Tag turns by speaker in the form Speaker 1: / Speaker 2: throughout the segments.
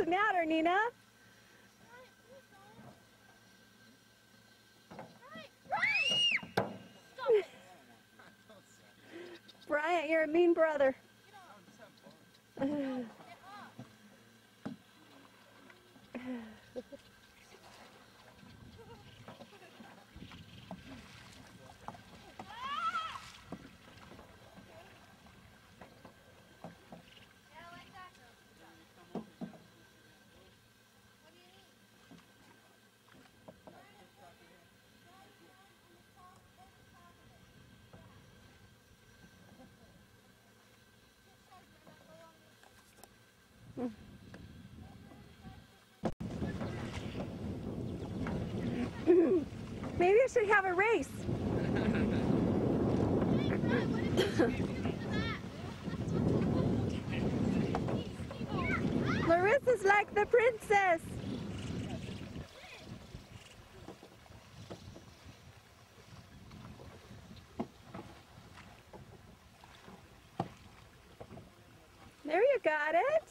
Speaker 1: matter, Nina? Bryant, you're a mean brother. Maybe I should have a race. Larissa's like the princess. There you got it.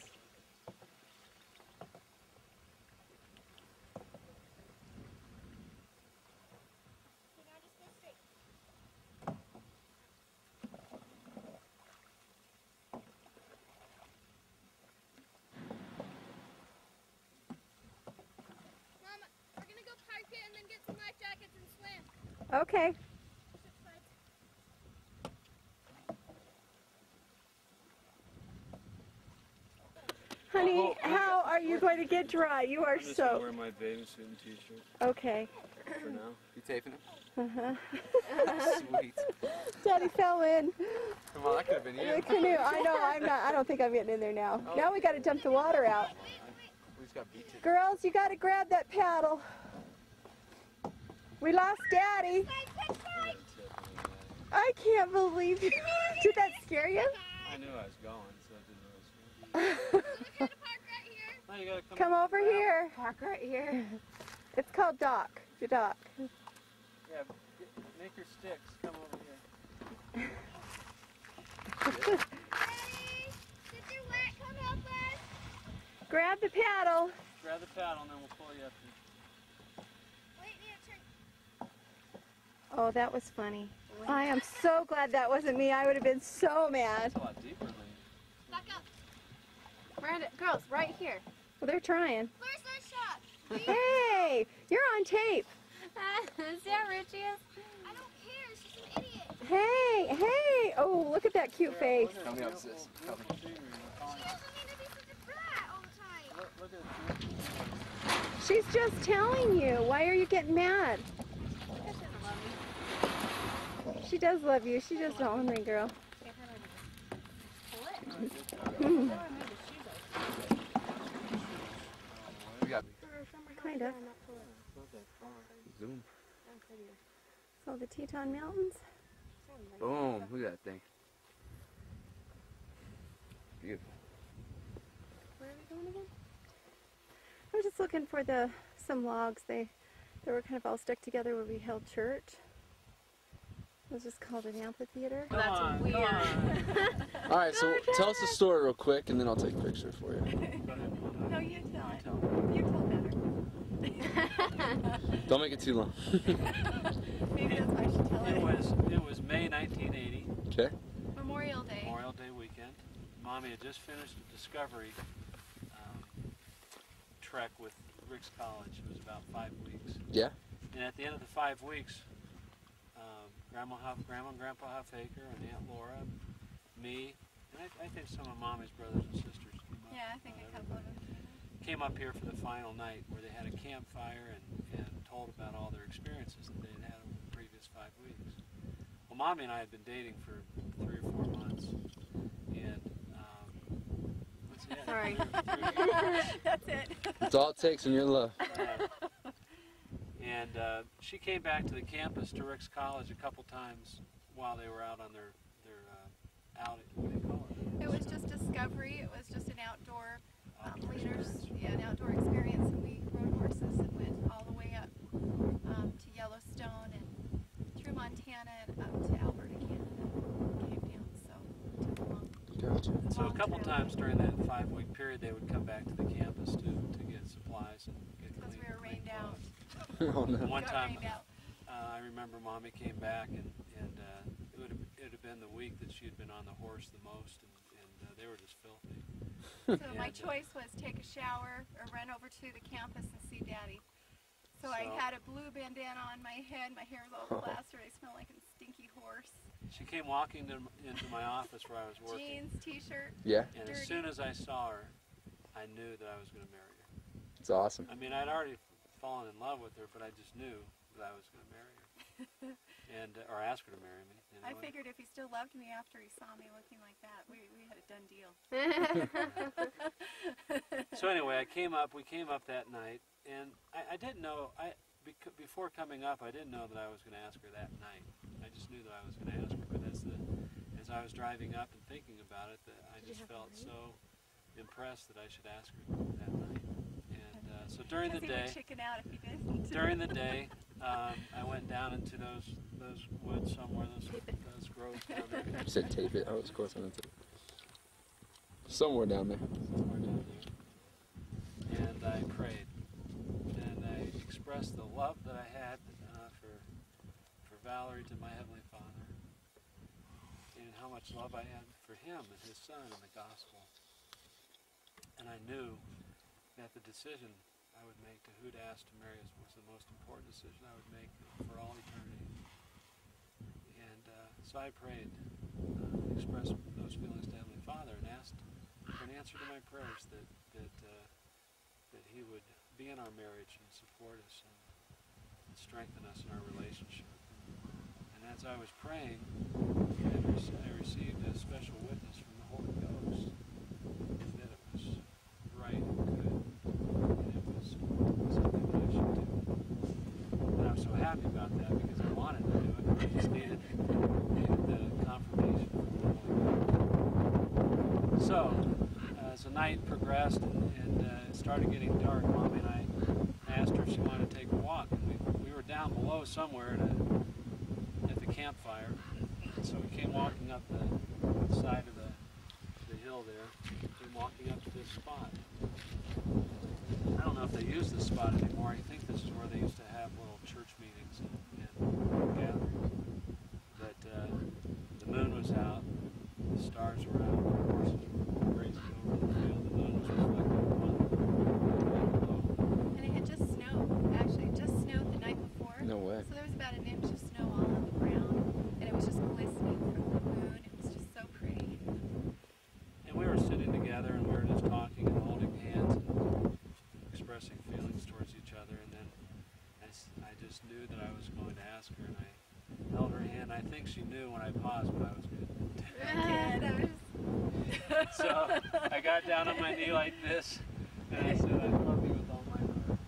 Speaker 1: Okay. Honey, how are you going to get dry? You are
Speaker 2: just
Speaker 1: so...
Speaker 2: wear my bathing suit and t-shirt.
Speaker 1: Okay.
Speaker 2: For now.
Speaker 3: You taping it?
Speaker 1: Uh-huh.
Speaker 3: Sweet.
Speaker 1: Daddy fell in.
Speaker 3: Come on, that could have been you.
Speaker 1: The canoe. I know, I'm not. I don't think I'm getting in there now. Now we got to dump the water out.
Speaker 3: We just got beat to.
Speaker 1: Girls, you got to grab that paddle. We lost Daddy. I can't believe you. Did that scare you?
Speaker 2: I knew I was going, so it didn't really scare me. No, you gotta
Speaker 1: Come over here. Park right here. It's called dock. The dock.
Speaker 2: Yeah, make your sticks. Come over here.
Speaker 1: Grab the paddle.
Speaker 2: Grab the paddle and then we'll pull you up.
Speaker 1: Oh, that was funny. I am so glad that wasn't me. I would have been so mad.
Speaker 2: It's a lot deeper than...
Speaker 4: Back up. Miranda, girls, right here.
Speaker 1: Well, they're trying.
Speaker 4: Where's that shot?
Speaker 1: Hey, you're on tape.
Speaker 4: See how rich he is? I don't care. She's an idiot.
Speaker 1: Hey, hey. Oh, look at that cute face.
Speaker 3: Tell me how this is. Tell me.
Speaker 4: She doesn't mean to be such a brat all the time.
Speaker 2: Look at
Speaker 1: She's just telling you. Why are you getting mad? She does love you. She's just an ornery girl.
Speaker 3: We got
Speaker 1: Kind of.
Speaker 3: zoom.
Speaker 1: So the Teton Mountains.
Speaker 3: Boom. Look at that thing. Beautiful.
Speaker 1: Where are we going again? I was just looking for some logs. They were kind of all stuck together where we held church. It was just called an amphitheater.
Speaker 4: That's weird.
Speaker 3: All right, so tell us the story real quick, and then I'll take a picture for you.
Speaker 4: No, you tell it. You tell better.
Speaker 3: Don't make it too long.
Speaker 4: Maybe that's why I should tell it.
Speaker 2: It was May 1980.
Speaker 3: Okay.
Speaker 4: Memorial Day.
Speaker 2: Memorial Day weekend. Mommy had just finished a Discovery trek with Ricks College. It was about 5 weeks.
Speaker 3: Yeah.
Speaker 2: And at the end of the 5 weeks, Grandma and Grandpa Huffaker and Aunt Laura, me, and I think some of Mommy's brothers and sisters came up.
Speaker 4: Yeah, I think a couple of them.
Speaker 2: Came up here for the final night where they had a campfire and told about all their experiences that they had had over the previous 5 weeks. Well, Mommy and I had been dating for 3 or 4 months, and that's it.
Speaker 4: Sorry. That's it.
Speaker 3: That's all it takes when you're in love.
Speaker 2: And she came back to the campus to Ricks College a couple times while they were out on their outing. What do you call it?
Speaker 4: It was just Discovery. It was just an outdoor an outdoor experience. And we rode horses and went all the way up to Yellowstone and through Montana and up to Alberta, Canada. Came down, so it took a long.
Speaker 3: Gotcha.
Speaker 2: So couple times during that 5-week period, they would come back to the campus to get supplies and get
Speaker 4: Because
Speaker 2: clean.
Speaker 4: we were rained out.
Speaker 3: Oh no.
Speaker 2: One
Speaker 4: Got
Speaker 2: time,
Speaker 4: rained out.
Speaker 2: I remember Mommy came back, and it had been the week that she had been on the horse the most, and they were just filthy.
Speaker 4: So my
Speaker 2: And,
Speaker 4: choice was take a shower or run over to the campus and see Daddy. So I had a blue bandana on my head. My hair was all plastered. I smelled like a stinky horse.
Speaker 2: She came walking into my office where I was working,
Speaker 4: Jeans, t-shirt.
Speaker 3: Yeah,
Speaker 2: and
Speaker 4: dirty.
Speaker 2: as soon as I saw her, I knew that I was going to marry her.
Speaker 3: it's awesome.
Speaker 2: I mean, I'd already fallen in love with her, but I just knew that I was going to marry her, and or ask her to marry me.
Speaker 4: I
Speaker 2: Anyway.
Speaker 4: figured if he still loved me after he saw me looking like that, we had a done deal.
Speaker 2: So anyway, we came up that night, and I didn't know, before coming up, I didn't know that I was going to ask her that night. I just knew that I was going to ask her, but as I was driving up and thinking about it, I just felt so impressed that I should ask her that night. And so during the
Speaker 4: Because he
Speaker 2: day,
Speaker 4: would chicken out if he didn't.
Speaker 2: during the day, I went down into those woods somewhere, those groves down there.
Speaker 3: You said tape it. Oh, of course I meant to. Somewhere down there.
Speaker 2: Somewhere down there. And I prayed, and I expressed the love that I had for Valerie to my Heavenly Father, and how much love I had for him and his son and the gospel. And I knew that the decision I would make to who to ask to marry us was the most important decision I would make for all eternity. And so I prayed, expressed those feelings to Heavenly Father, and asked for an answer to my prayers that He would be in our marriage and support us and strengthen us in our relationship. And as I was praying, I received a special witness from the Holy Ghost that it was right and good, and it was something that I should do. And I was so happy about that because I wanted to do it. I just needed the confirmation from the Holy Ghost. So, as the night progressed and it started getting dark, Mommy and I asked her if she wanted to take a walk. And we were down below somewhere at the campfire. So we came walking up the side of the hill there, and walking up to this spot. I don't know if they use this spot anymore. I think this is where they used to have little church meetings and gatherings. But the moon was out, the stars were out, the horses were grazing over the field, the moon was reflecting upon the below.
Speaker 4: And it had just snowed. Actually, it just snowed the night before.
Speaker 3: No way.
Speaker 4: So there was about an inch of snow all on the ground, and it was just glistening from the moon. It was just so pretty.
Speaker 2: And we were sitting together and we were just talking and holding hands and expressing feelings towards each other. And then I just knew that I was going to ask her, and I held her hand. I think she knew when I paused what I was going to do. So I got down on my knee like this, and I said, I love you with all my heart.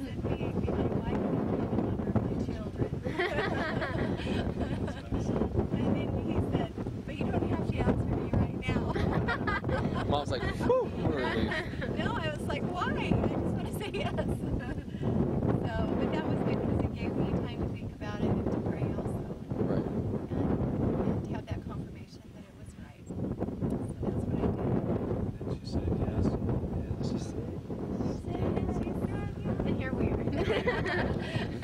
Speaker 4: Said, being behind my mother of my children. And then he said, but you don't have to answer me right now.
Speaker 3: Mom's like, whew, what a relief.
Speaker 4: No, I was like, why? I just want to say yes. So, but that was good because it gave me time to think about it and to pray also.
Speaker 3: Right.
Speaker 4: And to have that confirmation that it was right. So that's what I did.
Speaker 2: And she said yes.
Speaker 1: And here we are.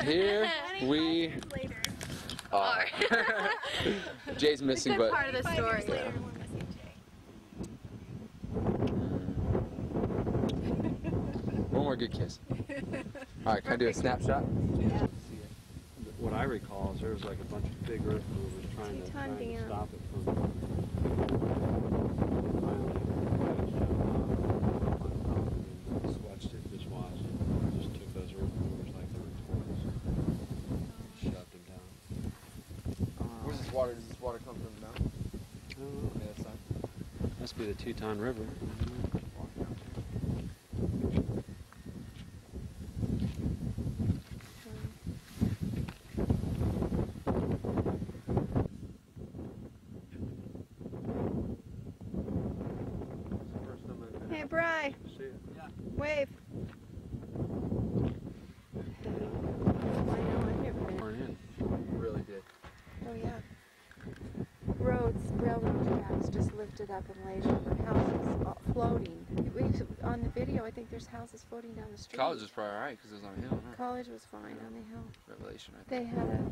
Speaker 3: Here we
Speaker 4: Later.
Speaker 3: are. Jay's missing,
Speaker 1: Good
Speaker 3: but
Speaker 1: part of the
Speaker 4: 5
Speaker 1: story.
Speaker 4: years later, we're missing Jay.
Speaker 3: one more good kiss. All right, can I do a snapshot?
Speaker 2: What I recall is there was like a bunch of big earth movers trying to
Speaker 1: Teton Dam.
Speaker 2: stop it from finally just watched it, just took those earth movers like they were toys, shoved them down.
Speaker 3: Where's this water? Does this water come from the mountain?
Speaker 2: Oh,
Speaker 3: On the other side?
Speaker 2: must be the Teton River.
Speaker 3: Walk down
Speaker 1: Hey, Bri,
Speaker 2: See it?
Speaker 1: wave. I know, I've never been.
Speaker 2: We're in.
Speaker 3: Really did.
Speaker 1: Oh, yeah. Roads. railroad tracks just lifted up and laid over houses floating. On the video, I think there's houses floating down the street.
Speaker 3: College is probably alright because it was on a hill, huh?
Speaker 1: College was fine on the hill.
Speaker 3: Revelation, right
Speaker 1: They
Speaker 3: there.
Speaker 1: had a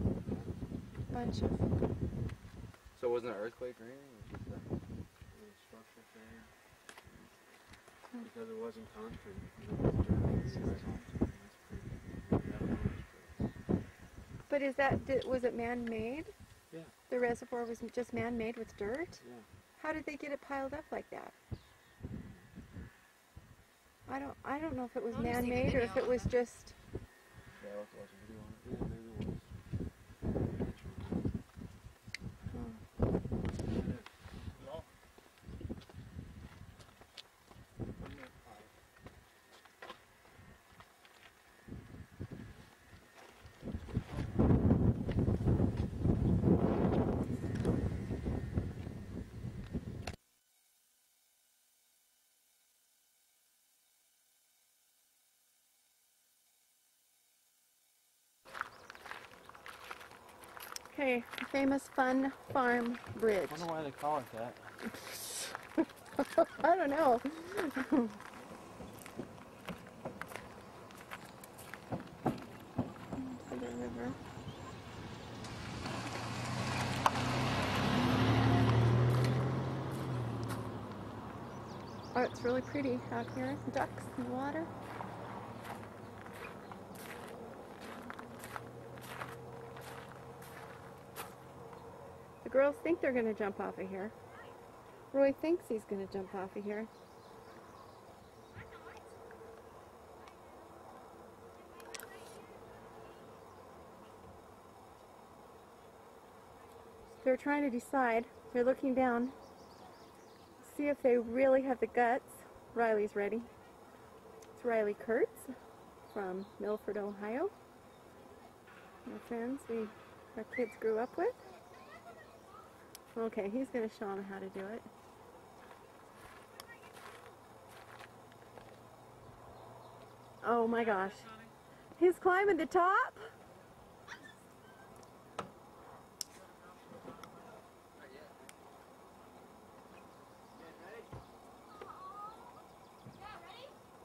Speaker 1: bunch of.
Speaker 3: So it wasn't an earthquake or anything? It was just a
Speaker 2: little structure failure. Because it wasn't concrete. That's pretty.
Speaker 1: But was it man-made?
Speaker 2: Yeah.
Speaker 1: The reservoir was just man-made with dirt?
Speaker 2: Yeah.
Speaker 1: How did they get it piled up like that? I don't know if it was
Speaker 4: I wanna see the
Speaker 1: man-made or if
Speaker 4: video
Speaker 1: it was
Speaker 4: on
Speaker 1: just.
Speaker 3: Yeah, I'll have to watch a video on it.
Speaker 2: Yeah, maybe it was.
Speaker 1: Okay, the famous Fun Farm Bridge.
Speaker 2: I wonder why they call it that.
Speaker 1: I don't know. To the river. Oh, it's really pretty out here. Ducks in the water. The girls think they're going to jump off of here. Roy thinks he's going to jump off of here. They're trying to decide. They're looking down. See if they really have the guts. Riley's ready. It's Riley Kurtz from Milford, Ohio. My friends our kids grew up with. Okay, he's going to show them how to do it. Oh my gosh. He's climbing the top.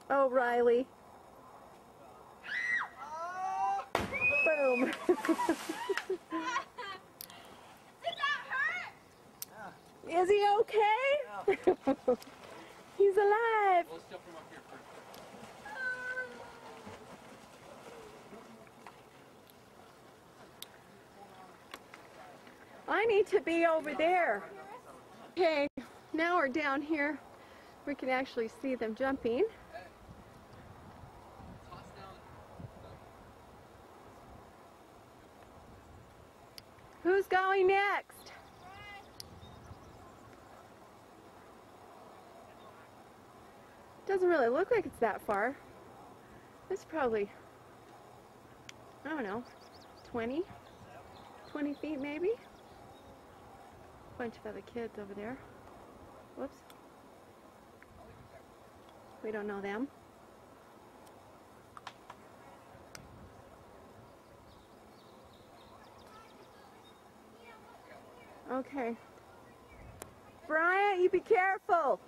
Speaker 1: Oh, Riley. Boom. Is he okay? He's alive.
Speaker 3: Let's jump from up here first.
Speaker 1: I need to be over there. Okay, now we're down here. We can actually see them jumping. Who's going next? Doesn't really look like it's that far. It's probably, I don't know, 20 feet maybe. Bunch of other kids over there. Whoops. We don't know them. Okay. Bryant, you be careful.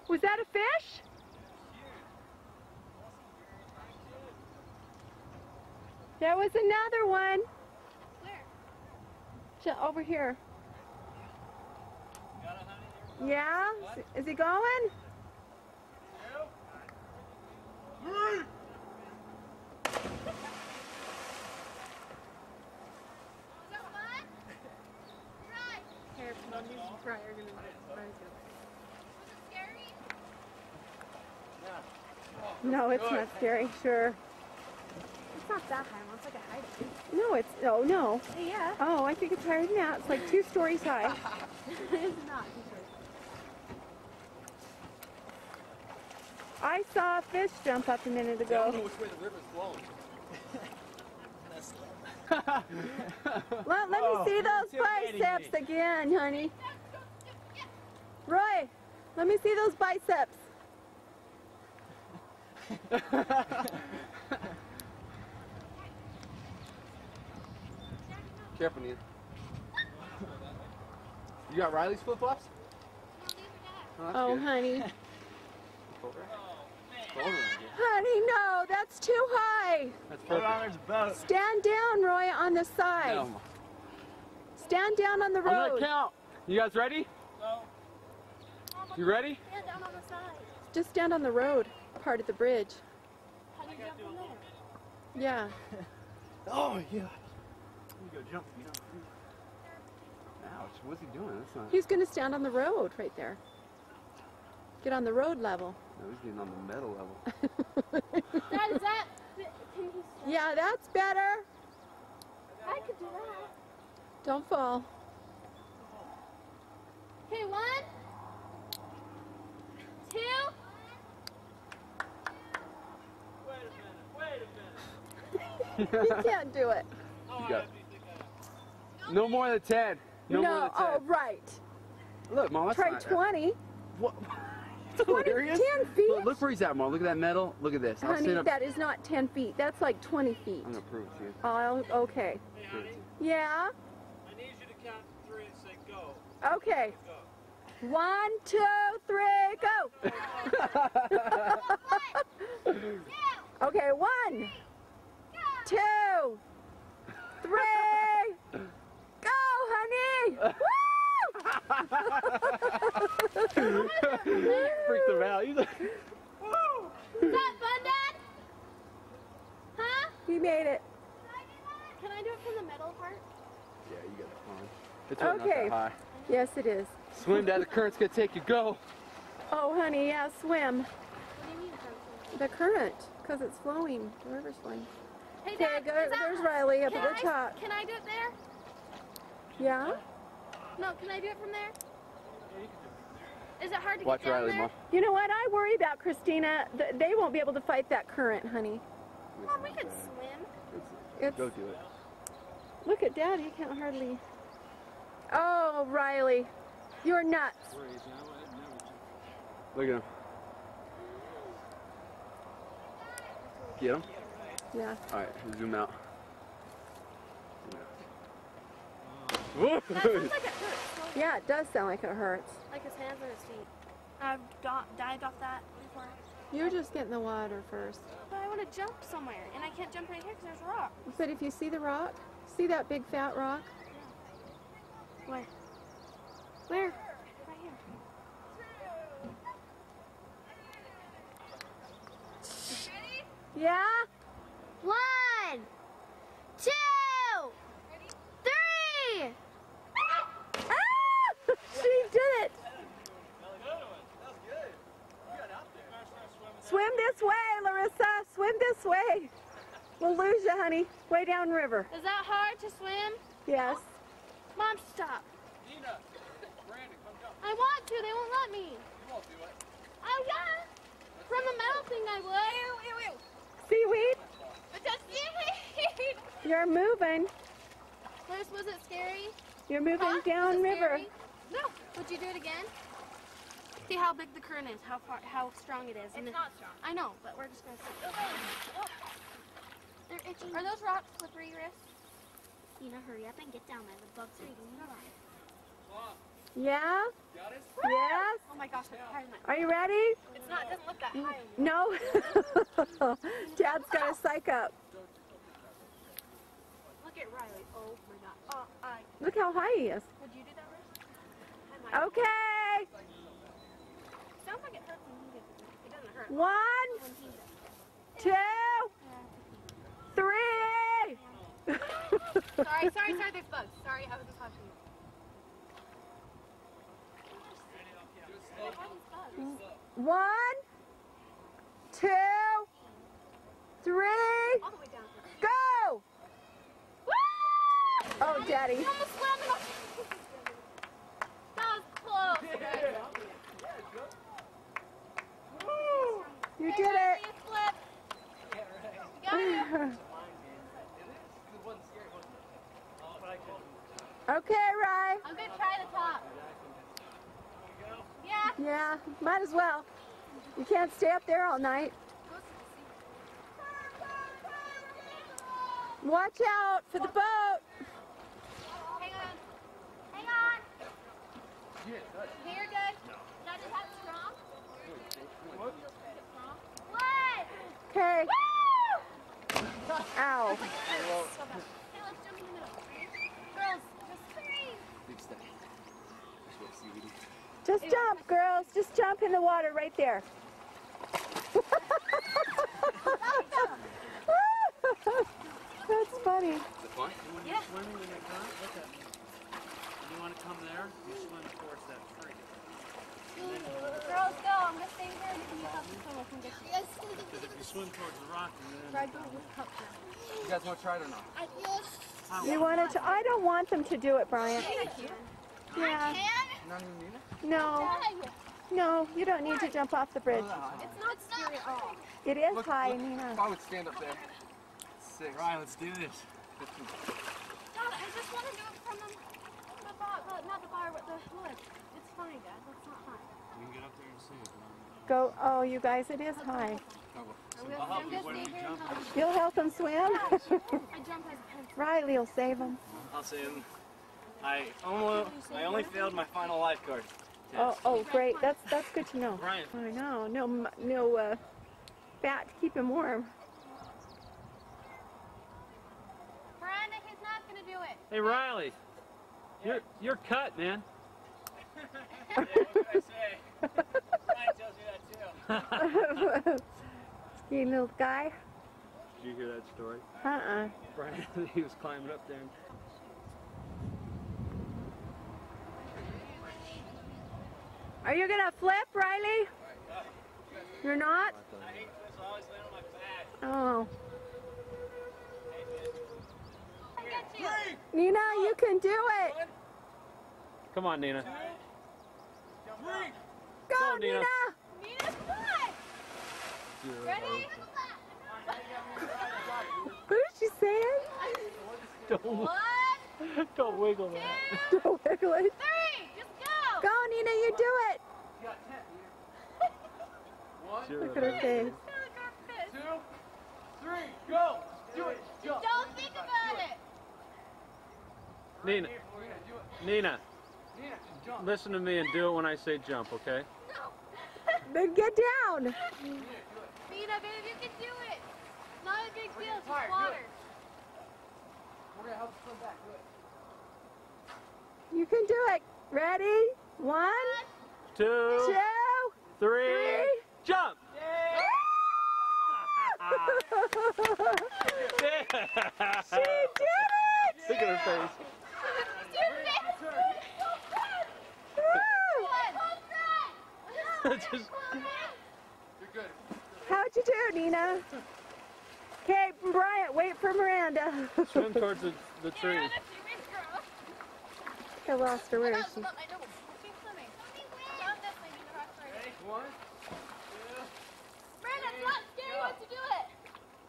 Speaker 1: Was that a fish? There was another one. Where? Over here. Yeah? Is he going? No, it's not scary, sure.
Speaker 5: It's not that high, it's like a high tree.
Speaker 1: No, it's, oh no.
Speaker 5: Yeah.
Speaker 1: Oh, I think it's higher than that. It's like 2 stories high.
Speaker 5: It's not.
Speaker 1: I saw a fish jump up a minute
Speaker 3: I
Speaker 1: ago.
Speaker 3: don't know which way the river's flowing. That's
Speaker 1: Let me see those biceps again, honey. Roy, let me see those biceps.
Speaker 3: Careful, Nia. You got Riley's flip-flops?
Speaker 1: Oh, honey.
Speaker 3: Over.
Speaker 1: Honey, no, that's too high.
Speaker 3: That's perfect.
Speaker 1: Stand down, Roy, on the side.
Speaker 3: No.
Speaker 1: Stand down on the
Speaker 3: I'm gonna
Speaker 1: road.
Speaker 3: count. You guys ready?
Speaker 2: No.
Speaker 3: You ready?
Speaker 5: Stand down on the side.
Speaker 1: Just stand on the road, part of the bridge.
Speaker 5: How do you jump from there?
Speaker 1: Yeah.
Speaker 3: Oh, yeah. You go jump, you know. Ouch, what's he doing? That's not...
Speaker 1: He's gonna stand on the road right there. Get on the road level.
Speaker 3: No, he's getting on the metal level.
Speaker 5: Dad, is that? Can he stand?
Speaker 1: Yeah, that's better.
Speaker 5: I could do that.
Speaker 1: Don't fall.
Speaker 5: Okay, 1, 2.
Speaker 1: You can't do it.
Speaker 3: You got it. No more than 10. No more than 10.
Speaker 1: Oh, right.
Speaker 3: Look, Mom, that's
Speaker 1: Try
Speaker 3: not...
Speaker 1: 20.
Speaker 3: What?
Speaker 1: 20, 10 feet.
Speaker 3: Look where he's at, Mom. Look at that metal. Look at this. I'll
Speaker 1: Honey,
Speaker 3: stand up.
Speaker 1: that is not 10 feet. That's like 20 feet.
Speaker 3: I'm going to prove it to you.
Speaker 1: Oh, okay.
Speaker 2: Hey, honey,
Speaker 1: Yeah?
Speaker 2: I need you to count to 3 and say go.
Speaker 1: Okay.
Speaker 2: Go.
Speaker 1: 1, 2, 3, go. Okay, 1, 2, 3, go, honey. Woo!
Speaker 3: Freaked him out. He's like,
Speaker 5: Is that fun, Dad? Huh?
Speaker 1: He made it.
Speaker 5: Can I do it from the middle part?
Speaker 3: yeah, you got the phone. It's really
Speaker 1: Okay.
Speaker 3: not that high.
Speaker 1: Yes, it is.
Speaker 3: Swim, Dad. The current's going to take you. Go.
Speaker 1: Oh, honey, yeah, swim.
Speaker 5: What do you mean from?
Speaker 1: The current, because it's flowing. The river's flowing.
Speaker 5: Hey,
Speaker 1: Okay,
Speaker 5: Dad,
Speaker 1: go,
Speaker 5: is that-
Speaker 1: there's Riley up
Speaker 5: can
Speaker 1: at the
Speaker 5: I-
Speaker 1: top.
Speaker 5: Can I do it there?
Speaker 1: Yeah?
Speaker 5: No, can I do it from there? Is it hard to
Speaker 3: Watch
Speaker 5: get down
Speaker 3: Riley,
Speaker 5: there?
Speaker 3: Mom.
Speaker 1: You know what? I worry about Christina. They won't be able to fight that current, honey.
Speaker 5: Mom, we can swim.
Speaker 1: It's,
Speaker 3: Go do it.
Speaker 1: look at Dad. He can't hardly. Oh, Riley. You're nuts.
Speaker 3: Look at him. Get him?
Speaker 1: Yeah.
Speaker 3: All right, zoom out.
Speaker 5: That sounds like it hurts.
Speaker 1: Yeah, it does sound like it hurts.
Speaker 5: Like his hands or his feet. I've dived off that before.
Speaker 1: You're just getting the water first.
Speaker 5: But I want to jump somewhere, and I can't jump right here because there's rock.
Speaker 1: But if you see the rock, see that big fat rock?
Speaker 5: Where? Where? Right here.
Speaker 1: Yeah?
Speaker 5: 1, 2, 3.
Speaker 1: Ah! She did it. Swim this way, Larissa. Swim this way. We'll lose you, honey. Way down river.
Speaker 5: Is that hard to swim?
Speaker 1: Yes.
Speaker 5: Mom, stop.
Speaker 2: Nina, Brandon, come jump.
Speaker 5: I want to. They won't let me.
Speaker 2: You won't do it.
Speaker 5: Oh, yeah. From the metal thing, I would.
Speaker 1: Seaweed,
Speaker 5: But that's seaweed.
Speaker 1: you're moving.
Speaker 5: Liz, was it scary?
Speaker 1: You're moving
Speaker 5: Huh?
Speaker 1: down
Speaker 5: Was it
Speaker 1: river.
Speaker 5: scary? No. Would you do it again? See how big the current is, how strong it is. It's not strong. I know, but we're just gonna see. Oh. They're itching. Are those rocks slippery, Riss? Tina, hurry up and get down there. The bugs are eating your life.
Speaker 1: Yeah?
Speaker 2: Got it?
Speaker 1: Yes?
Speaker 5: Oh my gosh, that's higher than
Speaker 1: Are you ready?
Speaker 5: It's not. It doesn't look that high.
Speaker 1: No? Dad's got to psych up.
Speaker 5: Look at Riley. Oh my god.
Speaker 1: Look how high he is.
Speaker 5: Would you do that, Riss?
Speaker 1: Okay.
Speaker 5: Sounds like it hurts when he does it. It doesn't hurt
Speaker 1: 1,
Speaker 5: when he does
Speaker 1: 2,
Speaker 5: it.
Speaker 1: 3.
Speaker 5: Sorry, there's bugs. Sorry, I was just watching you.
Speaker 1: One, 2, 3,
Speaker 5: All the way down.
Speaker 1: go!
Speaker 5: Woo!
Speaker 1: Oh, Daddy.
Speaker 5: You almost slammed it off. That was close.
Speaker 1: You
Speaker 5: Hey,
Speaker 1: did
Speaker 5: Riley,
Speaker 1: it.
Speaker 5: flip. You got it.
Speaker 1: Okay, Rye.
Speaker 5: I'm gonna try the top. Yeah.
Speaker 1: Yeah, might as well. You can't stay up there all night. Watch out for the boat.
Speaker 5: Hang on. Hang on. Here, you're good. Should I just have it strong? What?
Speaker 1: Okay.
Speaker 5: Woo!
Speaker 1: Ow.
Speaker 5: Okay, let's jump in the middle. Girls, just 3.
Speaker 3: Big step. That's what seaweed.
Speaker 1: Just jump, girls. Just jump in the water right there. That's funny.
Speaker 3: Is it fun?
Speaker 2: When you're swimming in the current, look at me. When you want to come there, you swim towards that tree.
Speaker 5: Girls, go. I'm gonna stay here and you have to swim with me. Yes.
Speaker 2: Because if you swim towards the rock, then
Speaker 5: Try to with cup.
Speaker 3: You guys want to try it or not?
Speaker 1: You want to? I don't want them to do it, Brian. Yeah.
Speaker 3: Not even Nina?
Speaker 1: No. No, you don't need to jump off the bridge.
Speaker 5: It's not scary at all.
Speaker 1: It is
Speaker 3: Look,
Speaker 1: high,
Speaker 3: look,
Speaker 1: Nina.
Speaker 3: if I would stand up there. 6.
Speaker 2: Right, let's do this.
Speaker 3: 15.
Speaker 5: Dad, I just want to do it from the bar, not the bar, but the wood. It's fine, Dad. That's not high.
Speaker 2: You can get up there and see it.
Speaker 1: Go. Oh, you guys, it is high.
Speaker 2: I'll help you when we jump.
Speaker 1: You'll help them swim?
Speaker 5: I jump as a pencil.
Speaker 1: Riley will save them.
Speaker 6: I'll say him. I only failed my final lifeguard test.
Speaker 1: Oh, great. That's good to know.
Speaker 6: Brian.
Speaker 1: I know. No fat to keep him warm.
Speaker 5: Miranda, he's not going to do it.
Speaker 2: Hey, Riley. You're cut, man.
Speaker 6: Yeah, what can I say? Brian tells me that too.
Speaker 1: Skinny little guy.
Speaker 2: Did you hear that story?
Speaker 1: Uh-uh.
Speaker 2: Brian, he was climbing up there.
Speaker 1: Are you gonna flip, Riley? You're not?
Speaker 6: I hate this. I always land on my back.
Speaker 1: Oh.
Speaker 5: I'll get you.
Speaker 1: Nina, you can do it.
Speaker 2: Come on, Nina.
Speaker 1: Go,
Speaker 2: Go, Nina.
Speaker 1: Nina.
Speaker 5: Nina's fly. Ready?
Speaker 1: What is she saying?
Speaker 2: Don't,
Speaker 5: 1,
Speaker 2: don't wiggle that.
Speaker 1: Don't wiggle it.
Speaker 5: 3. Just go.
Speaker 1: Go, Nina, you do it.
Speaker 2: Zero.
Speaker 1: Look at her face.
Speaker 3: 2, 3, go! Do it! Jump!
Speaker 5: Don't think about it.
Speaker 2: Nina, Nina,
Speaker 3: Nina, jump!
Speaker 2: listen to me and do it when I say jump, okay?
Speaker 1: Then get down.
Speaker 5: Nina, baby, you can do it. It's not a big deal. It's
Speaker 3: Fire,
Speaker 5: just water.
Speaker 3: We're gonna help you swim back. Do it.
Speaker 1: You can do it. Ready? 1,
Speaker 2: 2,
Speaker 1: 2,
Speaker 2: 3,
Speaker 1: 3.
Speaker 2: jump!
Speaker 1: She did it!
Speaker 2: Look at her face.
Speaker 1: Woo!
Speaker 2: Just,
Speaker 3: You're good.
Speaker 1: How'd you do, Nina? Okay, Bryant, wait for Miranda.
Speaker 2: swim towards the tree.
Speaker 1: I lost her. Where is she?
Speaker 3: 1, 2,
Speaker 5: Miranda, it's not scary once you do it.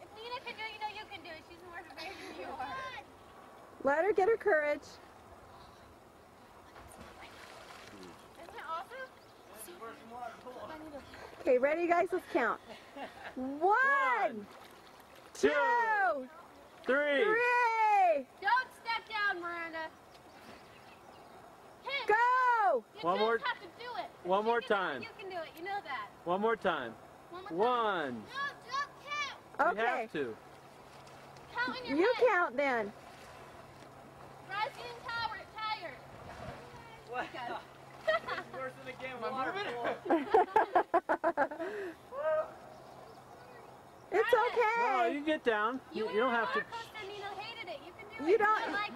Speaker 5: If Nina can do it, you know you can do it. She's more prepared than you are.
Speaker 1: Let her get her courage.
Speaker 5: Isn't it awesome?
Speaker 1: Okay, ready, guys? Let's count. 1, 2,
Speaker 2: 2, 3.
Speaker 1: 3.
Speaker 5: Don't step down, Miranda. Hit.
Speaker 1: Go!
Speaker 5: You
Speaker 2: One
Speaker 5: just
Speaker 2: more-
Speaker 5: have to do it.
Speaker 2: one
Speaker 5: She
Speaker 2: more
Speaker 5: can do it,
Speaker 2: time.
Speaker 5: You can do it. You know that.
Speaker 2: One more time.
Speaker 5: One more time.
Speaker 2: 1.
Speaker 5: No, don't count.
Speaker 2: You
Speaker 1: Okay,
Speaker 2: have to.
Speaker 5: Count in your
Speaker 1: you
Speaker 5: head.
Speaker 1: count then.
Speaker 5: Rise getting tired.
Speaker 6: What?
Speaker 5: Okay.
Speaker 6: Worse than a game
Speaker 3: Am
Speaker 6: of
Speaker 3: I
Speaker 6: water
Speaker 3: moving?
Speaker 6: polo.
Speaker 1: It's
Speaker 2: No,
Speaker 1: okay.
Speaker 2: you can get down. You don't have to.
Speaker 5: Nina hated it. You can do it.
Speaker 1: You don't-
Speaker 5: I like it.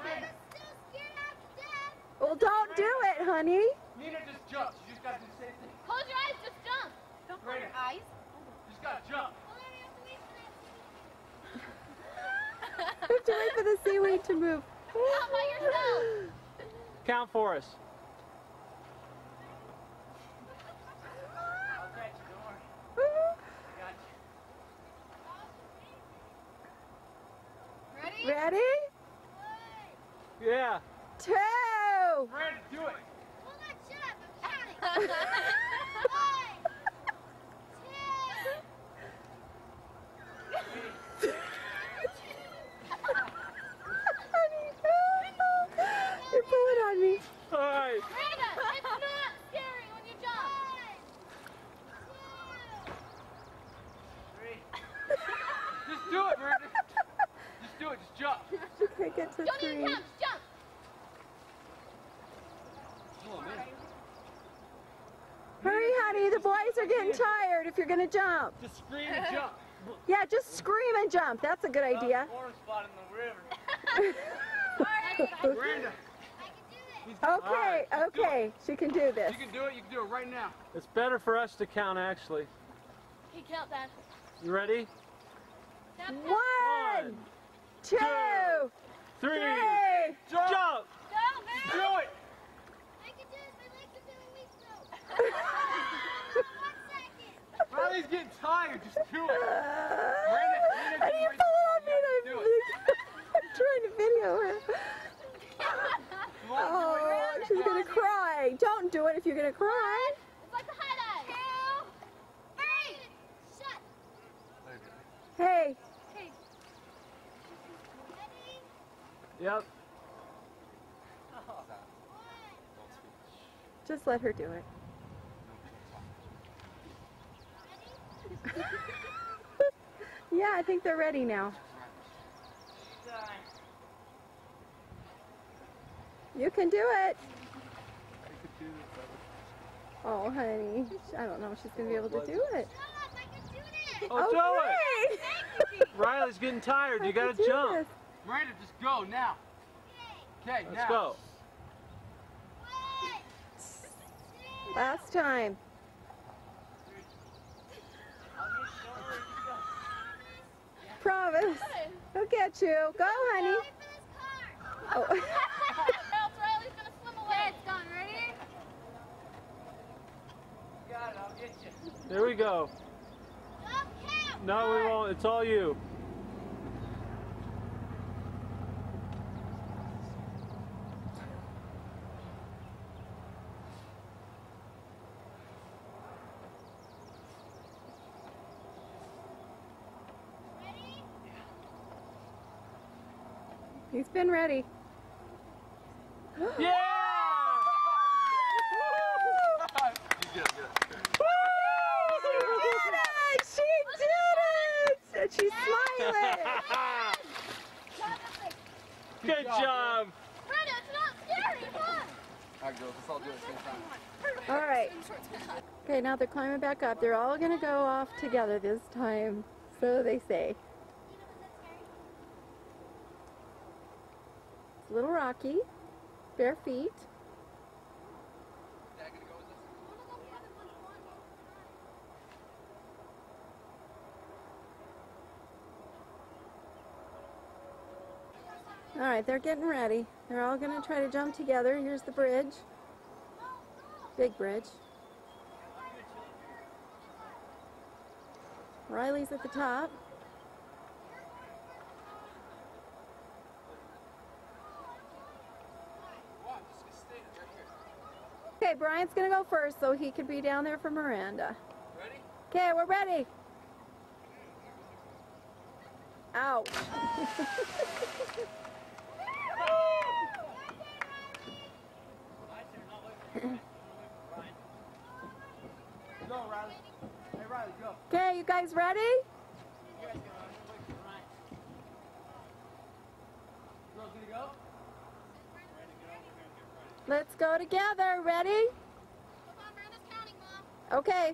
Speaker 5: Still scared after that.
Speaker 1: Well, don't do it, honey.
Speaker 3: Nina, just jump. You just gotta do the same thing.
Speaker 5: Close your eyes. Just jump. Don't close your eyes.
Speaker 3: You just gotta jump.
Speaker 1: You have to wait for the seaweed to move.
Speaker 5: Not by yourself.
Speaker 2: Count for us.
Speaker 6: I'll catch you, don't worry. I got you.
Speaker 5: Ready?
Speaker 1: Ready?
Speaker 2: Yeah.
Speaker 1: 2, You're pulling on me.
Speaker 2: All right.
Speaker 5: Miranda, it's not scary when you jump.
Speaker 3: Just do it, Miranda. Just do it. Just jump.
Speaker 1: She can't get to
Speaker 5: Don't even
Speaker 1: 3.
Speaker 5: count, just jump.
Speaker 3: Oh, man.
Speaker 1: Hurry, honey. The boys are getting tired if you're going to jump.
Speaker 3: Just scream and jump.
Speaker 1: Yeah, just scream and jump. That's a good idea.
Speaker 6: Corn spot in the river.
Speaker 3: Miranda.
Speaker 1: Okay, okay. She can do this.
Speaker 3: You can do it. You can do it right now.
Speaker 2: It's better for us to count, actually.
Speaker 5: Okay, count that.
Speaker 2: You ready?
Speaker 1: 1, 2,
Speaker 2: 3,
Speaker 1: 3.
Speaker 2: jump!
Speaker 5: Go,
Speaker 3: Do
Speaker 5: Miranda.
Speaker 3: it.
Speaker 5: I can do this. My legs are feeling weak though. 1 second.
Speaker 3: Riley's getting tired. Just do it.
Speaker 1: How do you pull on me?
Speaker 3: Do
Speaker 1: And
Speaker 3: it.
Speaker 1: I'm trying to video her.
Speaker 3: Come on,
Speaker 1: Oh,
Speaker 3: do it.
Speaker 1: she's gonna cry. Don't do it if you're gonna cry.
Speaker 5: It's like the high dive. 2, 3. Shut.
Speaker 1: Hey,
Speaker 5: Okay. Ready?
Speaker 2: Yep.
Speaker 1: just let her do it. Yeah, I think they're ready now. You can do it. Oh, honey. I don't know if she's going to be able to do it.
Speaker 5: Shut up. I can do this.
Speaker 2: Oh, do it!
Speaker 1: great.
Speaker 2: Riley's getting tired. You
Speaker 1: I can
Speaker 2: gotta
Speaker 1: do
Speaker 2: jump.
Speaker 1: this.
Speaker 3: Miranda, just go now. Okay, now.
Speaker 2: Let's go.
Speaker 5: 1,
Speaker 1: Last time. Promise. I'll get you. Go, honey.
Speaker 5: wait for this car.
Speaker 1: Oh.
Speaker 5: Or else Riley's gonna swim away. It's gone. Ready?
Speaker 6: Got it, I'll get you.
Speaker 2: Here we go.
Speaker 5: Don't count.
Speaker 2: No, we won't. It's all you.
Speaker 5: Ready?
Speaker 1: He's been ready.
Speaker 2: Yeah!
Speaker 3: You did good.
Speaker 1: She did it! And she's smiling.
Speaker 2: Good job.
Speaker 5: Brenda, it's not scary. Come on.
Speaker 3: All right, girls, let's all do it at the same time.
Speaker 1: All right. Okay, now they're climbing back up. They're all going to go off together this time. So they say. It's a little rocky. Bare feet.
Speaker 3: Dad gonna go with us?
Speaker 1: All right, they're getting ready. They're all going to try to jump together. Here's the bridge. Big bridge. Riley's at the top. Okay, Brian's going to go first so he could be down there for Miranda.
Speaker 3: Ready?
Speaker 1: Okay, we're ready. Ouch.
Speaker 3: Go, Riley. Hey, Riley, go.
Speaker 1: Okay, you guys ready?
Speaker 3: Girls, gonna go?
Speaker 1: Let's go together. Ready?
Speaker 5: Hold on, Miranda's counting, Mom.
Speaker 1: Okay.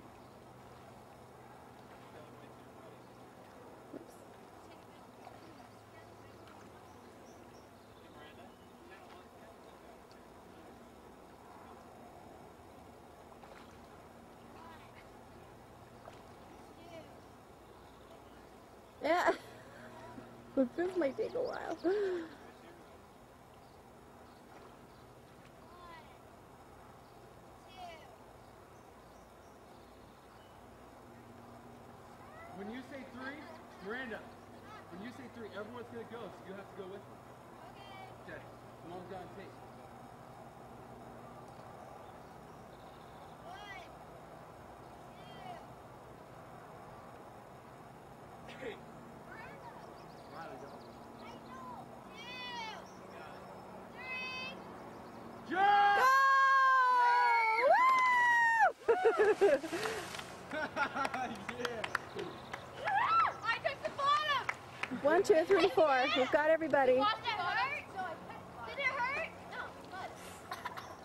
Speaker 1: Yeah. This might take a while.
Speaker 3: When you say 3, Miranda, when you say 3, everyone's gonna go, so you have to go with them. Okay. Mom's got tape.
Speaker 5: 1, I took the bottom.
Speaker 1: 1, 2, 3, 4. We've got everybody.
Speaker 5: Did it hurt? No, but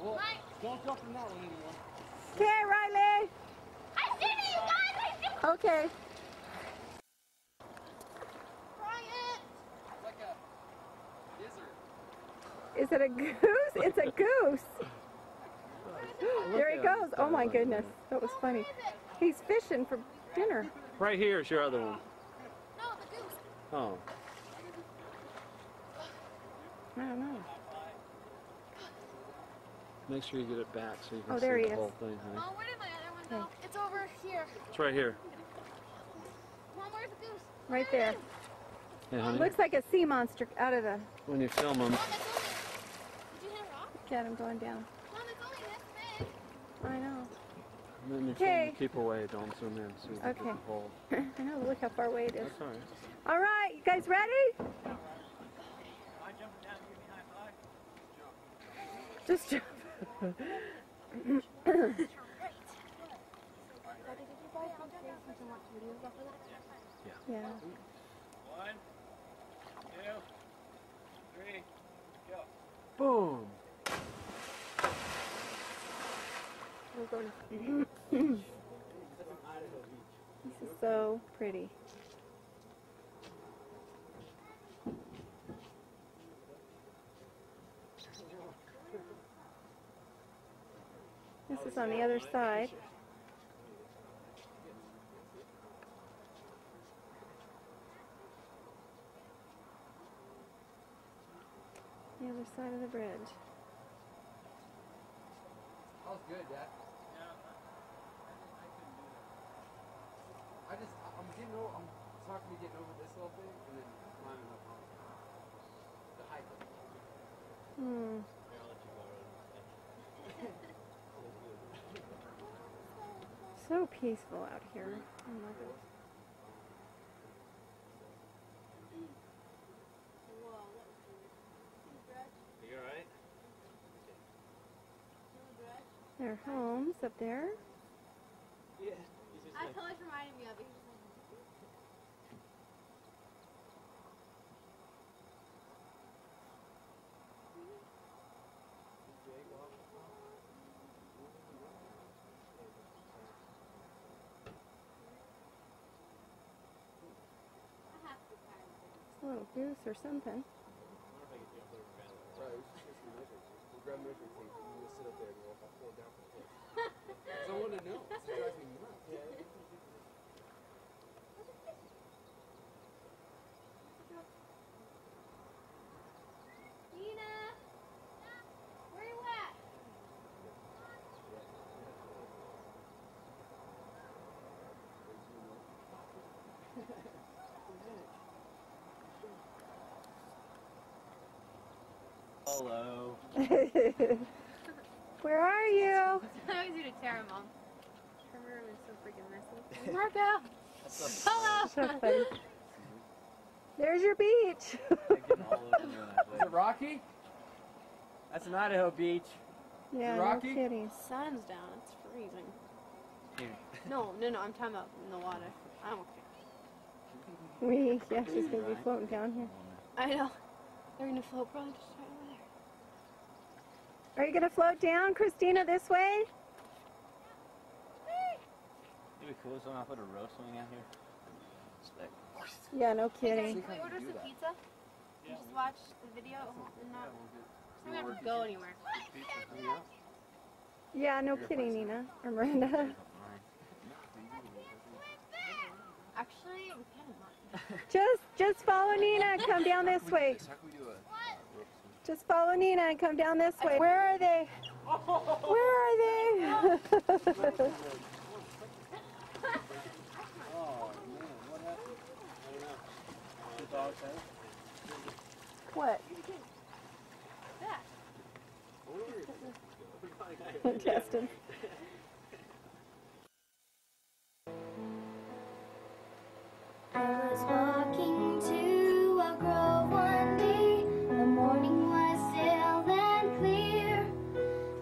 Speaker 3: Well, don't jump in that one anymore.
Speaker 1: Okay, Riley.
Speaker 5: I did it, you guys. I did it.
Speaker 1: Okay.
Speaker 5: Bryant.
Speaker 3: It's like a gizzard.
Speaker 1: Is it a goose? It's a goose. There he goes. Oh my goodness. That was funny. He's fishing for dinner.
Speaker 2: Right here is your other one.
Speaker 5: No, the goose.
Speaker 2: Oh.
Speaker 1: I don't know.
Speaker 2: Make sure you get it back so you can
Speaker 1: Oh, there
Speaker 2: see
Speaker 1: he
Speaker 2: the
Speaker 1: is.
Speaker 2: whole thing, honey.
Speaker 5: Oh, where did my other one go? It's over here.
Speaker 2: It's right here.
Speaker 5: Mom, where's the goose?
Speaker 1: Right there.
Speaker 2: Hey, honey.
Speaker 1: Looks like a sea monster out of the...
Speaker 2: When you film them,
Speaker 5: Mom, it's only. Did you hit a rock?
Speaker 1: Look at him going down.
Speaker 5: Mom, it's only this big.
Speaker 1: I know.
Speaker 2: then you
Speaker 1: Okay.
Speaker 2: film, keep away. Don't zoom in so you can get
Speaker 1: Okay.
Speaker 2: the whole.
Speaker 1: I know. Look how far away it is.
Speaker 2: That's all right.
Speaker 1: All right. You guys ready?
Speaker 6: Am I jumping down to give me a high five?
Speaker 1: Just jump. Yeah.
Speaker 6: 1, 2, 3, go.
Speaker 2: Boom.
Speaker 1: We're going This is so pretty. This is on the other side. The other side of the bridge.
Speaker 3: That was good, Dad. I'm getting over, I'm talking to getting over this little thing and then climbing up on the height of it.
Speaker 1: Hmm. So peaceful out here. I love it.
Speaker 6: You alright?
Speaker 1: There are homes up there.
Speaker 6: Yeah.
Speaker 5: That's always reminded me of it.
Speaker 1: It's a little goose or something.
Speaker 3: Right, we should just measure. We'll grab measuring tape and we'll sit up there and we'll fall down from the cliff. So I want to know. This drives me nuts.
Speaker 5: Nina! Where you at?
Speaker 6: Hello.
Speaker 1: Where are you?
Speaker 5: I always do to Tara, Mom. Her room is so freaking messy. Marco! Hello!
Speaker 1: So funny. There's your beach.
Speaker 3: Is it rocky?
Speaker 6: That's an Idaho beach.
Speaker 1: Yeah, no
Speaker 3: Rocky?
Speaker 1: kidding.
Speaker 5: Sun's down. It's freezing.
Speaker 6: Dude.
Speaker 5: No, I'm talking about in the water. I'm okay.
Speaker 1: Yeah, she's gonna be floating down here.
Speaker 5: I know. They're gonna float probably just right over there.
Speaker 1: Are you gonna float down, Christina, this way?
Speaker 6: It'd be cool if someone put a row swing out here. Just like,
Speaker 1: Yeah, no kidding.
Speaker 5: Can we order some pizza? And just watch the video and not. We don't have to go anywhere.
Speaker 1: Yeah, no kidding, Nina or Miranda.
Speaker 5: Actually, we kind of not.
Speaker 1: Just follow Nina and come down this way.
Speaker 3: How can we do
Speaker 1: Just follow Nina and come down this way. Where are they? Where are they? What? Justin.
Speaker 7: I was walking to a grove one day. The morning was still and clear.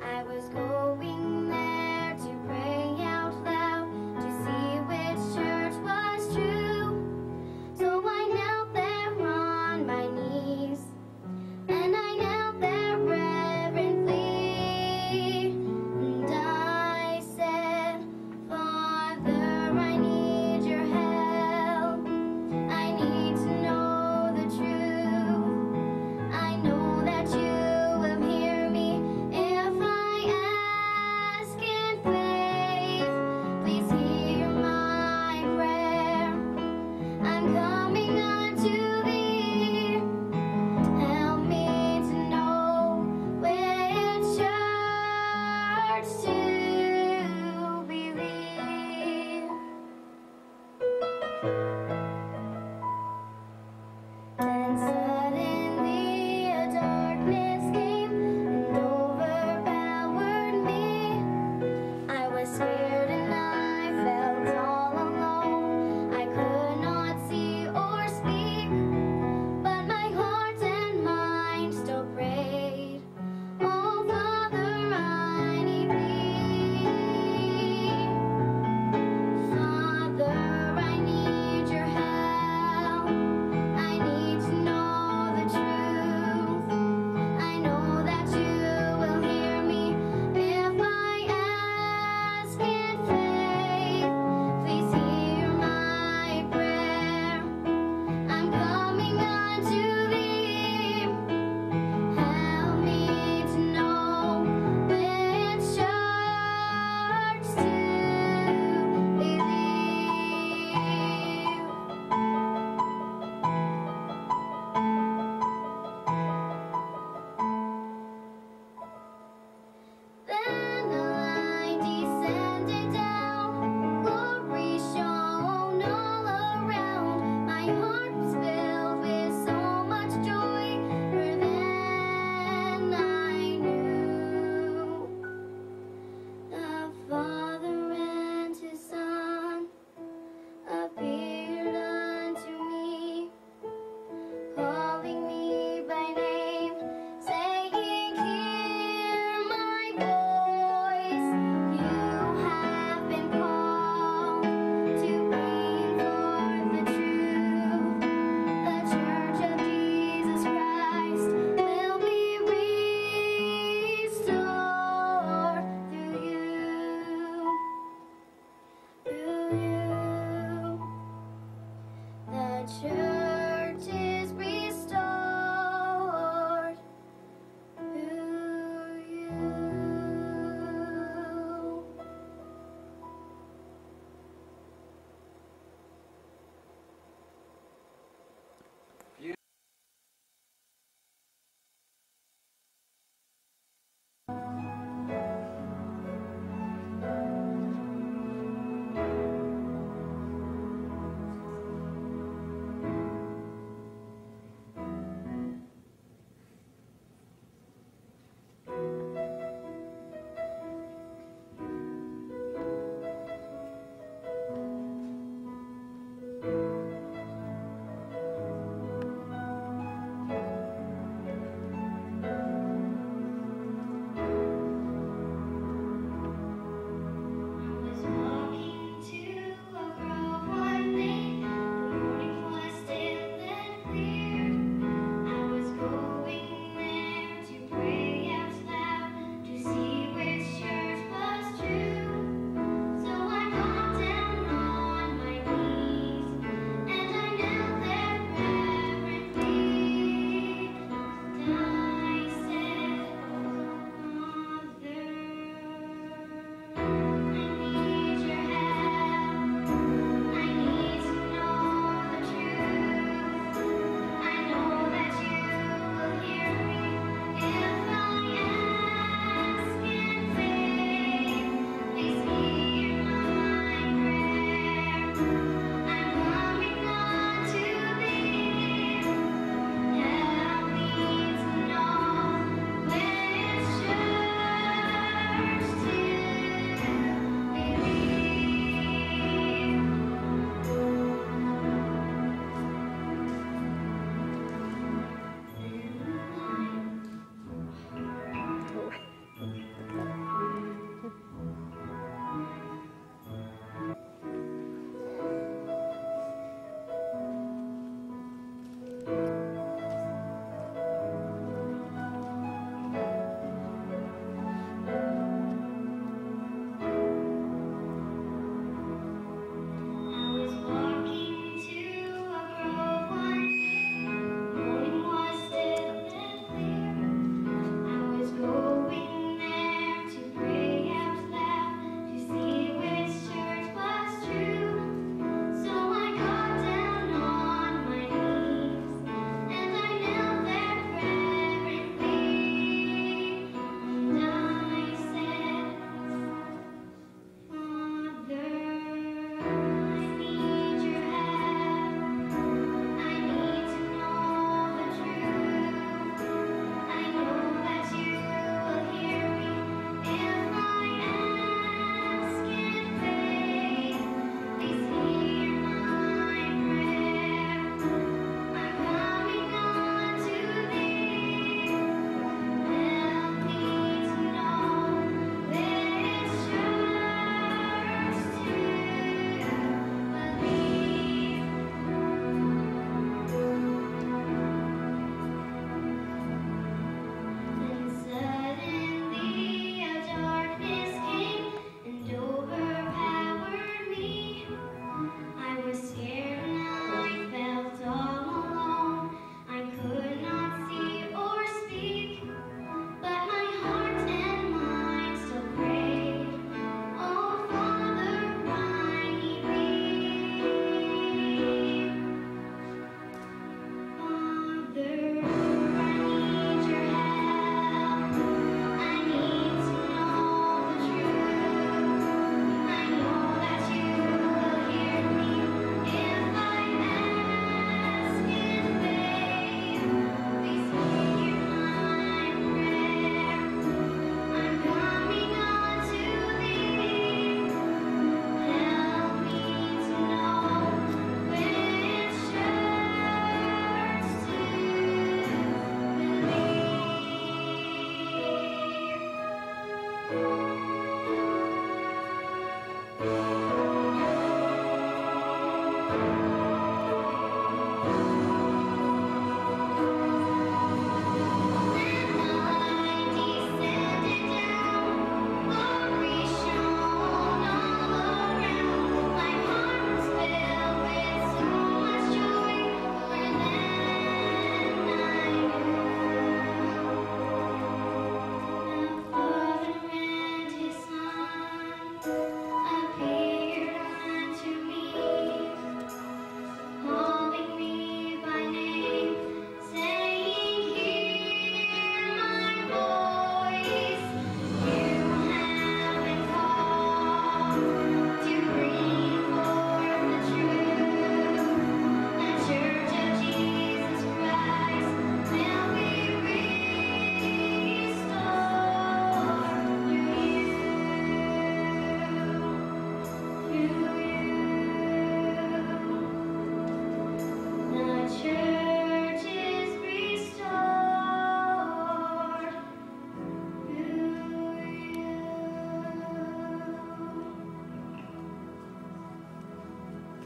Speaker 7: I was going there to pray out Then suddenly a darkness came and overpowered me. I was scared and I felt all alone. I could not see or speak, but my heart and mind still prayed. Oh, Father, I need thee. Father, I need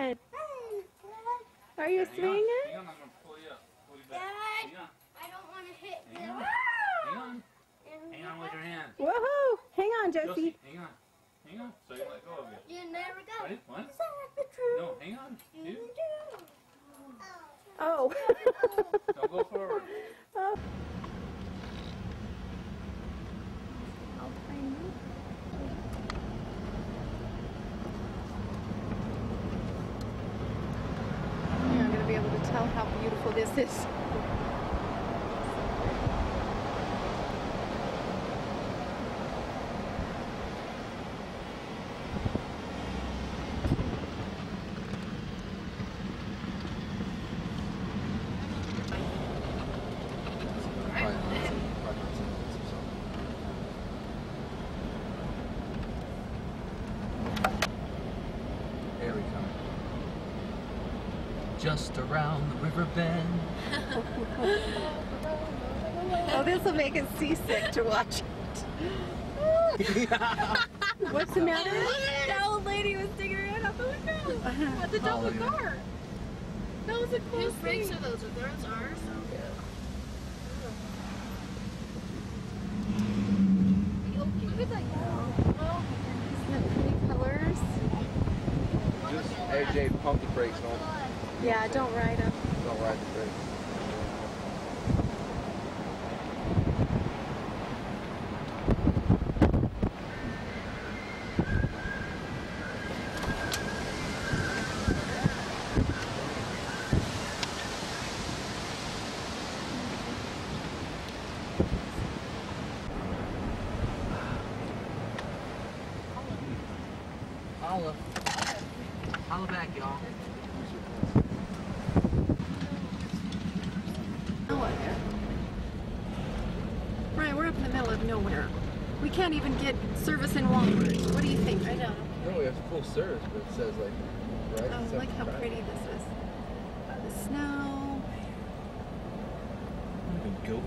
Speaker 1: Ed, are you swinging?
Speaker 6: Hang on, I'm going to pull you up. Pull you back. Hang on.
Speaker 5: I don't want to hit
Speaker 6: Hang on. Hang on. Hang on with your hand.
Speaker 1: Woohoo! Hang on, Josie.
Speaker 6: Josie, hang on. Hang on. So you let go of you.
Speaker 5: You never go.
Speaker 6: Ready? One. No, hang on. Two.
Speaker 1: Oh.
Speaker 6: Don't go forward.
Speaker 1: Oh. You're not going to be able to tell how beautiful this is.
Speaker 3: There we come. Just around the river bend.
Speaker 1: Oh, this will make us seasick to watch it. What's the matter?
Speaker 5: That old lady was sticking her head out the window at the double car. That was a cool Whose brakes are those? Are those ours? Look at that yellow.
Speaker 1: Isn't that pretty colors?
Speaker 3: Just, hey Jay, pump the brakes, don't.
Speaker 1: Yeah, don't ride them.
Speaker 3: Don't ride the brakes.
Speaker 8: Holla. Holla back, y'all.
Speaker 1: Nowhere. Right, we're up in the middle of nowhere. We can't even get service in Walmart. What do you think? I know.
Speaker 3: No, we have full service, but it says like, right?
Speaker 1: Oh, look how pretty this is. The snow.
Speaker 3: Goat.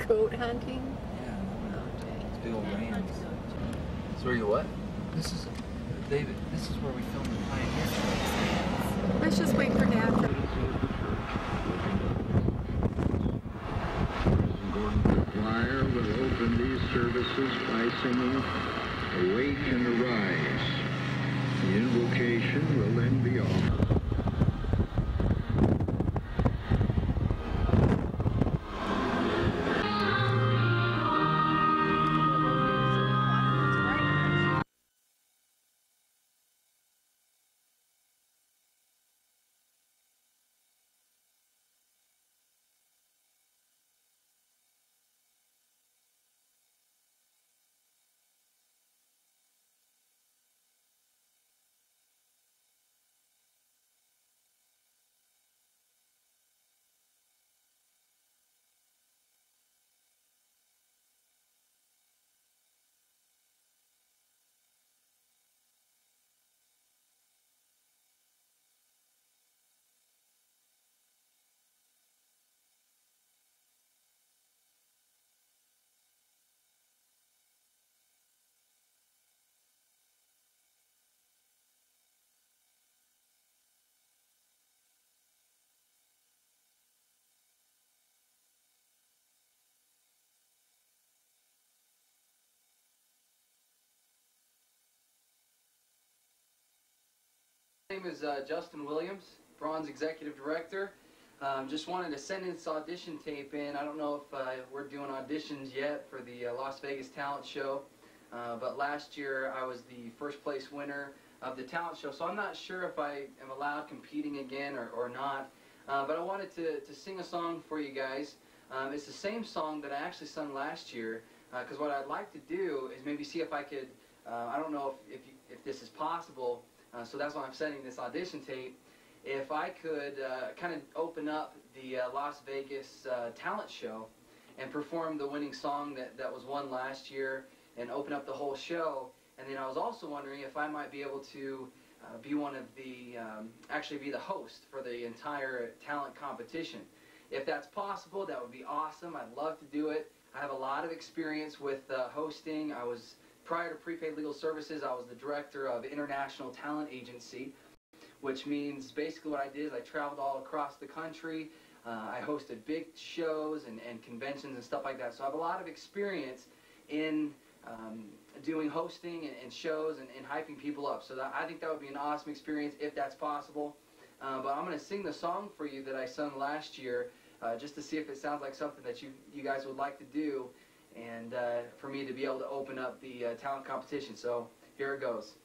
Speaker 1: Goat hunting.
Speaker 3: Yeah.
Speaker 1: Oh, dang.
Speaker 3: It's big old rams. So where you what? This is, David, this is where we filmed the Pioneer.
Speaker 1: Let's just wait for Dad.
Speaker 9: Gordon Choir will open these services by singing Awake and Arise. The invocation will then be offered.
Speaker 10: My name is Justin Williams, Bronze Executive Director. Just wanted to send this audition tape in. I don't know if we're doing auditions yet for the Las Vegas Talent Show, but last year I was the first place winner of the talent show, so I'm not sure if I am allowed competing again or not, but I wanted to sing a song for you guys. It's the same song that I actually sung last year, because what I'd like to do is maybe see if I could, I don't know if this is possible, so that's why I'm sending this audition tape. If I could kind of open up the Las Vegas talent show and perform the winning song that was won last year and open up the whole show. And then I was also wondering if I might be able to be one of the, actually be the host for the entire talent competition. If that's possible, that would be awesome. I'd love to do it. I have a lot of experience with hosting. I was, prior to Prepaid Legal Services, I was the director of International Talent Agency, which means basically what I did is I traveled all across the country. I hosted big shows and conventions and stuff like that. So I have a lot of experience in doing hosting and shows and hyping people up. So I think that would be an awesome experience if that's possible. But I'm going to sing the song for you that I sung last year just to see if it sounds like something that you guys would like to do, and for me to be able to open up the talent competition. So here it goes.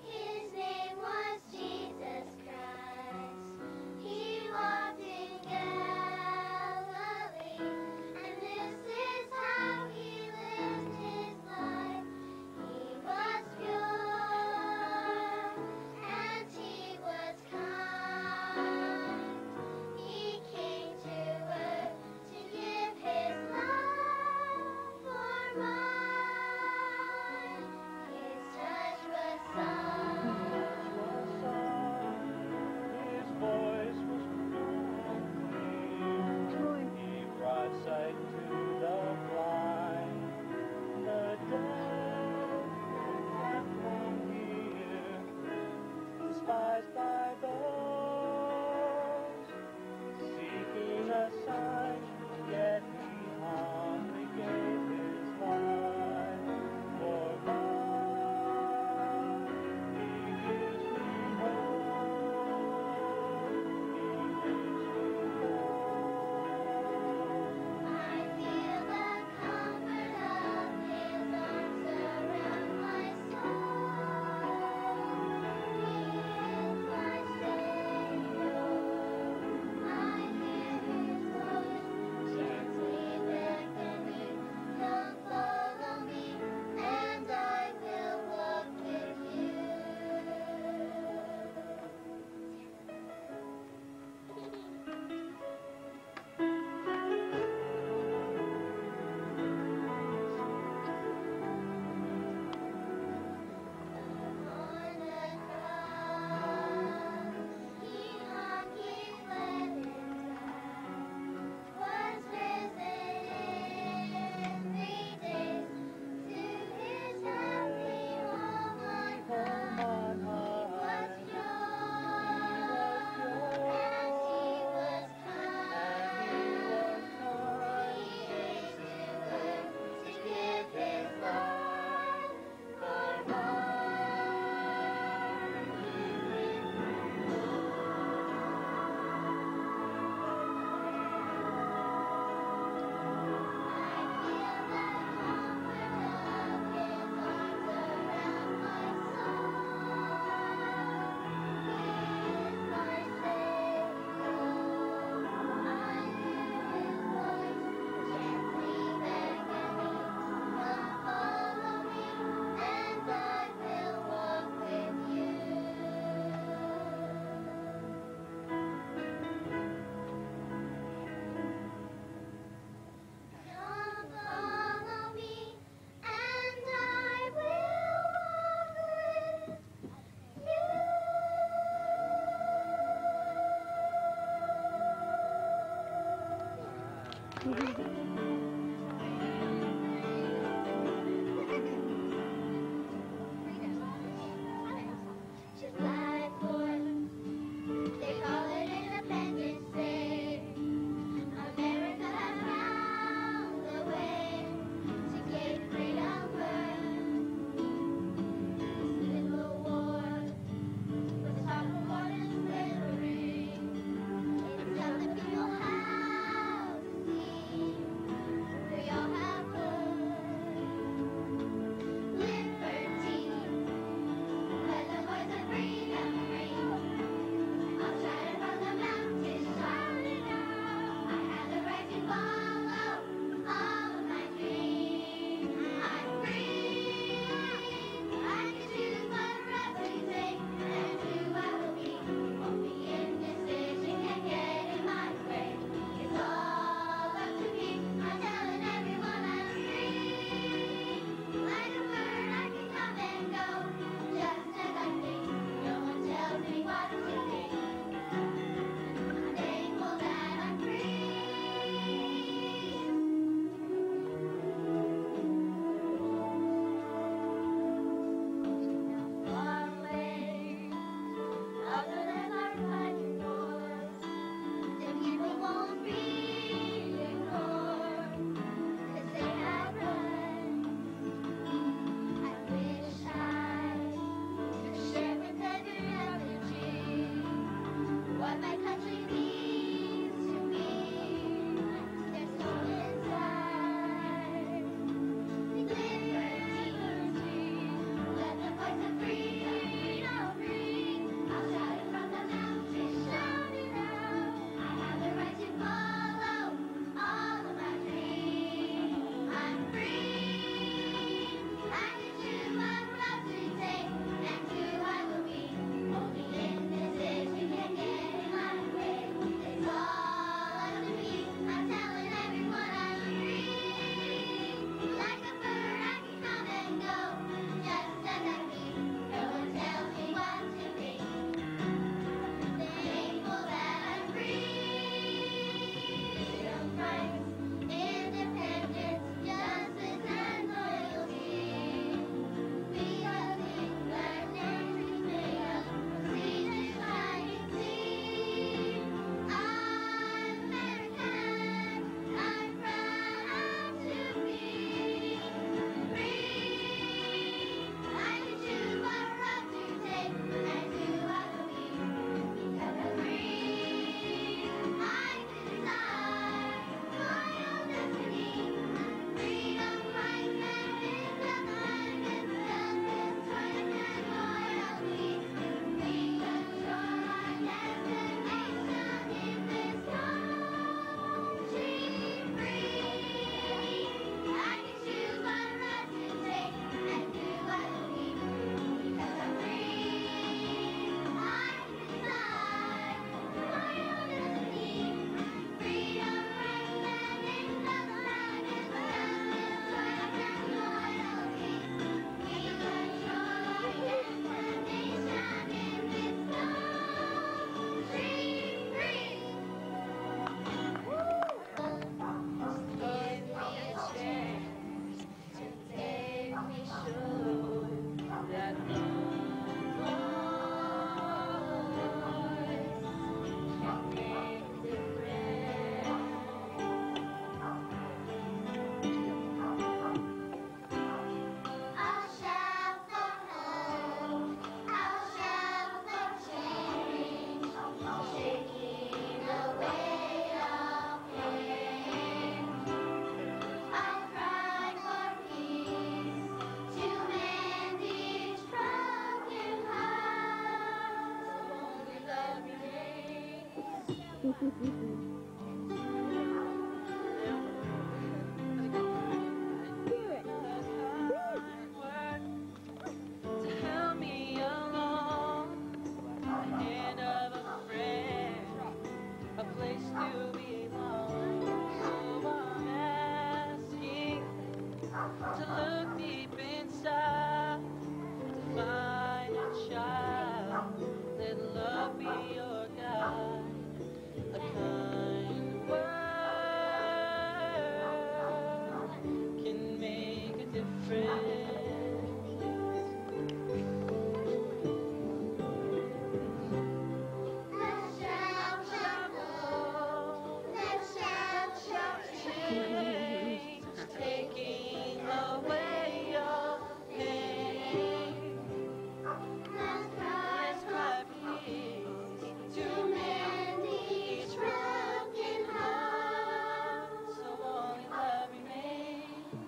Speaker 7: His name was Jesus Christ. He walked in Galilee, and this is how he lived his life. He was pure, and he was kind. He came to earth to give his life for mine. His touch was soft.
Speaker 11: His voice was clear. He brought sight to the blind, the deaf and from hear, despised by those seeking a sign, yet he humbly gave his life for mine. He gives me hope. He gives me
Speaker 7: I feel the comfort of his arms around my soul. He is my Savior. I hear his voice gently beckoning, "Come follow me, and I will walk with you." On the cross, he hung, he bled and died, was risen in 3 days. To his heavenly home on high, he was pure, and he was kind. He came to earth to give his life for mine. Come follow me, and I will walk with July 4th, they call it Independence Day. America has found a way to give freedom birth. This little war was fought for more than slavery. It tells the people how to see
Speaker 11: To help me along, hand of a friend, a place to belong. So I'm asking to look deep inside, to find a child. Let love be your guide. A kind word can make a difference. Taking away your pain. Let's cry peace to mend each broken heart, so only love remains.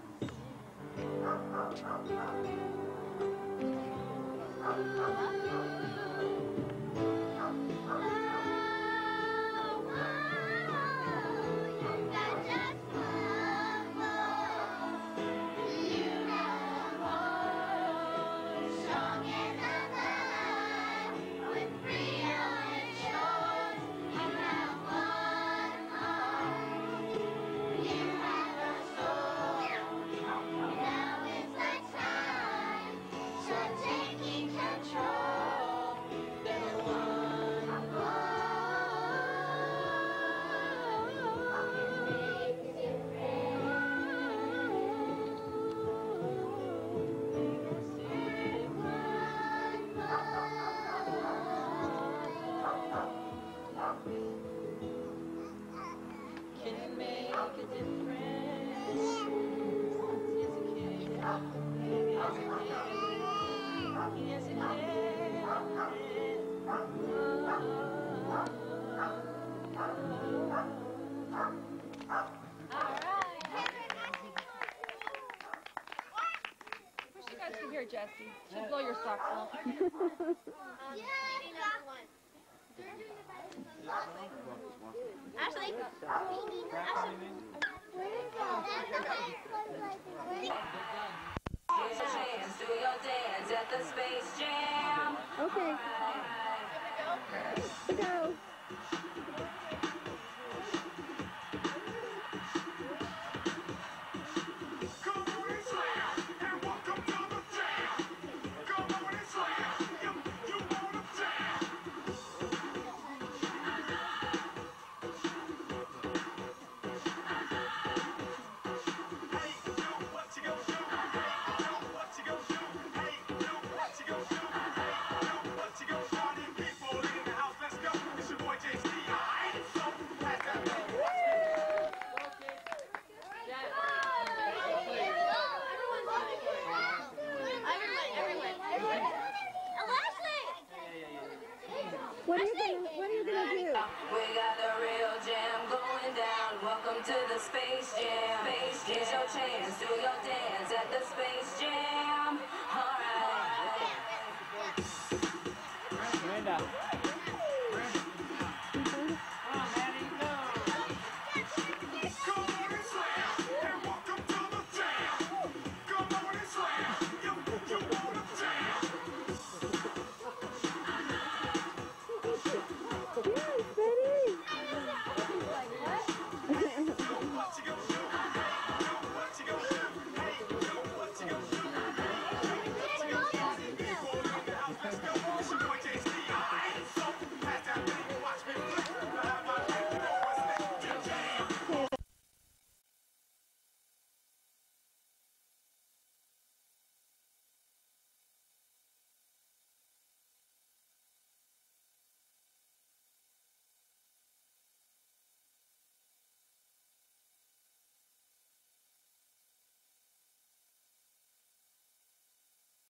Speaker 11: Can it make a difference? Yes, it can. Yes, it can. Yes, it
Speaker 12: Wish you guys could hear Jessie. She'll blow your socks off.
Speaker 5: Ashley.
Speaker 13: Do your dance at the Space Jam.
Speaker 1: Okay. Go. What are you gonna do?
Speaker 13: We got the real jam going down. Welcome to the Space Jam. Here's your chance. Do your dance at the Space Jam.